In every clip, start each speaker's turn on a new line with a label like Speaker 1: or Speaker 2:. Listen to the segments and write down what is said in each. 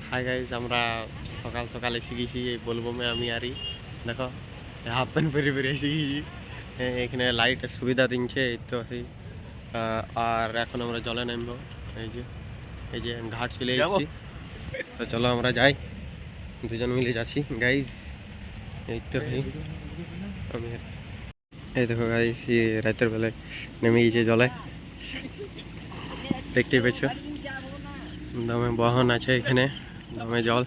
Speaker 1: Hi guys, আমরা সকাল সকাল এসে গেছি এই বোলবমে। আমি আরই দেখো হাফ প্যান্ট পরে পরে এসে গেছি। এখানে লাইটের সুবিধা দিচ্ছে এই তো সেই। আর এখন আমরা জলে নামবো। এই যে ঘাট চলে এসেছি, তো চলো আমরা যাই, দুজন মিলে যাচ্ছি গাইজ। এই তো আমি এই দেখো গাইজ, রাতের বেলায় নেমে গেছে জলে, দেখতেই পেয়েছ। দমে বহন আছে এখানে, দমে জল,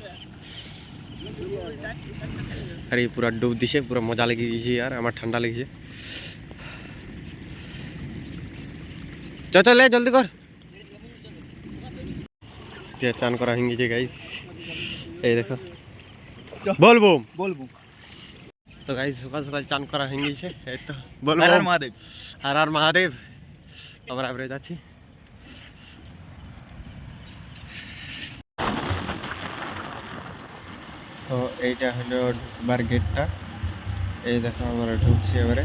Speaker 1: আর এই পুরা ডুব দিছে, পুরো মজা লেগে গেছে। আর আমার ঠান্ডা লেগেছে। চলে জলদি কর, চান করা হয়ে গেছে গাইস। এই দেখো বলবো তো গাইস, সকাল সকাল চান করা হয়ে গেছে। এই তো বলবো মহাদেব, আর মহাদেব। আমরা এবারে যাচ্ছি। তো এইটা হলো ঢুকবার গেটটা। এই দেখো আমরা ঢুকছি এবারে।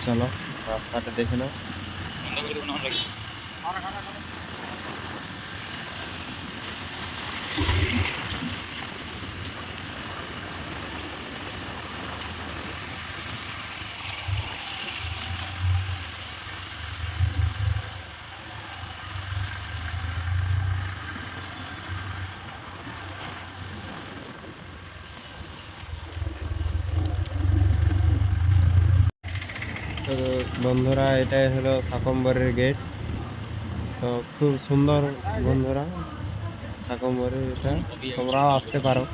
Speaker 1: চলো রাস্তাটা দেখে নাও। তো বন্ধুরা, এটাই হলো শাকম্বরের গেট। তো খুব সুন্দর বন্ধুরা, শাকম্বরের এটা, তোমরাও আসতে পারো।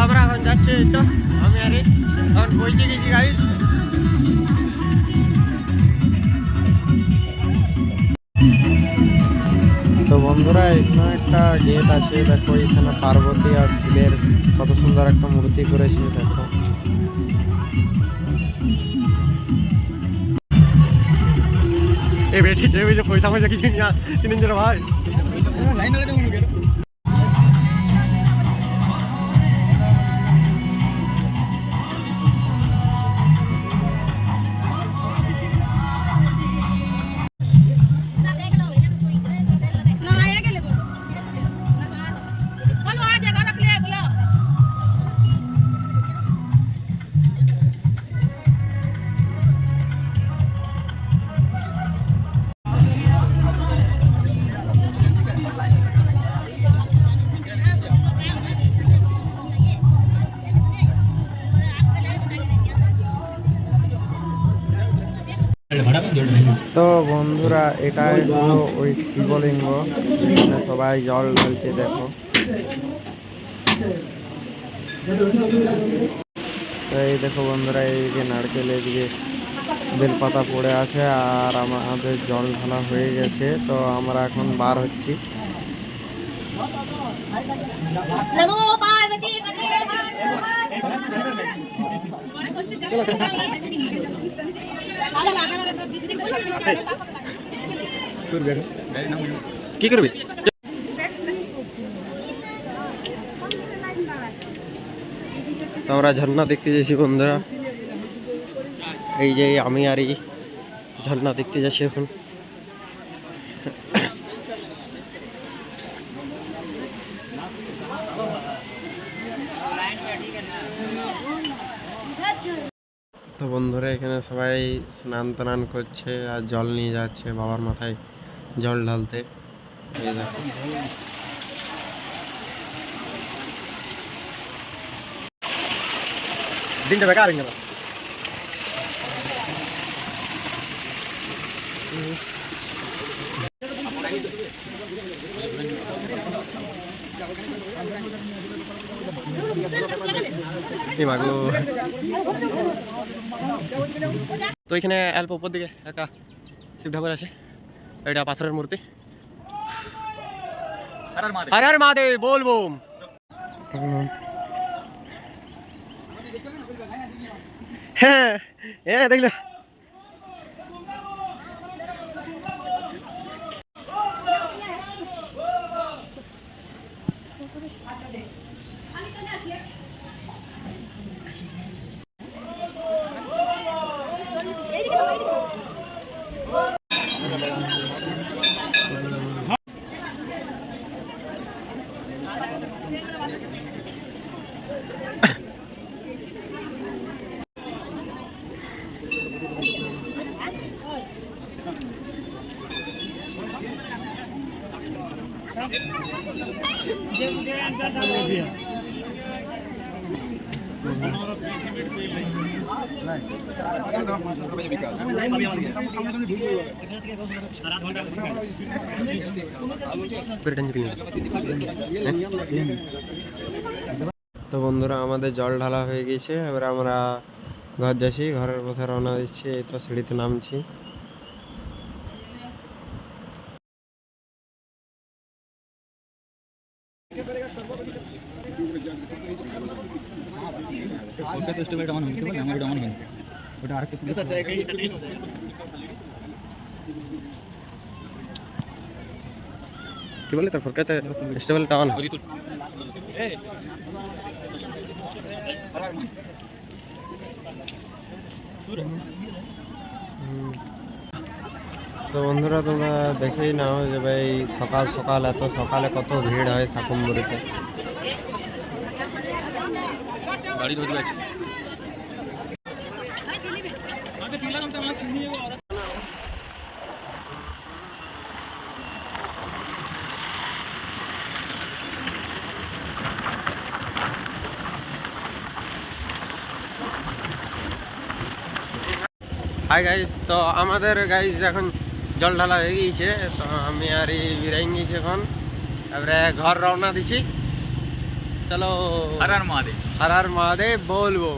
Speaker 1: আমরা এখন যাচ্ছি, তো আমি আরে এখন পৌঁছে গেছি গাইস। তো বন্ধুরা, এখানে একটা গেট আছে, দেখো এখানে পার্বতী আর শিবের কত সুন্দর একটা মূর্তি করেছে। দেখো এ বেটি কে যে পয়সা পয়সা কিছু নিয়ে চিনেন যে ভাই। তো বন্ধুরা, এটাই হলো ওই শিবলিঙ্গ, এখানে সবাই জল ঢালছে। দেখো এই দেখো বন্ধুরা, এই যে নারকেল, এদিকে বেলপাতা পড়ে আছে, আর আমাদের জল ঢালা হয়ে গেছে। তো আমরা এখন বার হচ্ছি। কি করবি? আমরা ঝর্ণা দেখতে যাচ্ছি বন্ধুরা। এই যে আমি আর এই ঝর্ণা দেখতে যাচ্ছি এখন। তো বন্ধুরা, এখানে সবাই স্নান টান করছে আর জল নিয়ে যাচ্ছে বাবার মাথায় জল ঢালতে। এই দেখো দিনটা বেকার হয়ে গেল। তো এখানে অল্প উপর দিকে একটা শিব ঠাকুর আছে, এটা পাথরের মূর্তি। হর হর মহাদেব বলবো। হ্যাঁ হ্যাঁ দেখলো তো বন্ধুরা আমাদের জল ঢালা হয়ে গেছে, এবার আমরা ঘর যাচ্ছি, ঘরের পথে রওনা দিচ্ছি। এই তো সিঁড়িতে নামছি। কি বলে তারপর কে ফেস্টিভ্যালটা অন তো বন্ধুরা তোমরা দেখেই নাও যে ভাই সকাল সকাল এত সকালে কত ভিড় হয় শাকুম্বুরিতে। গাড়ি ধরে আছে হাই গাইস, তো আমাদের গাইস এখন জল ঢালা হয়ে গিয়েছে, তো আমি আর বিরাই গিয়েছি এখন, এবারে ঘর রওনা দিছি। চলো, হর হর মহাদেব, হর হর মহাদেব, বলবো।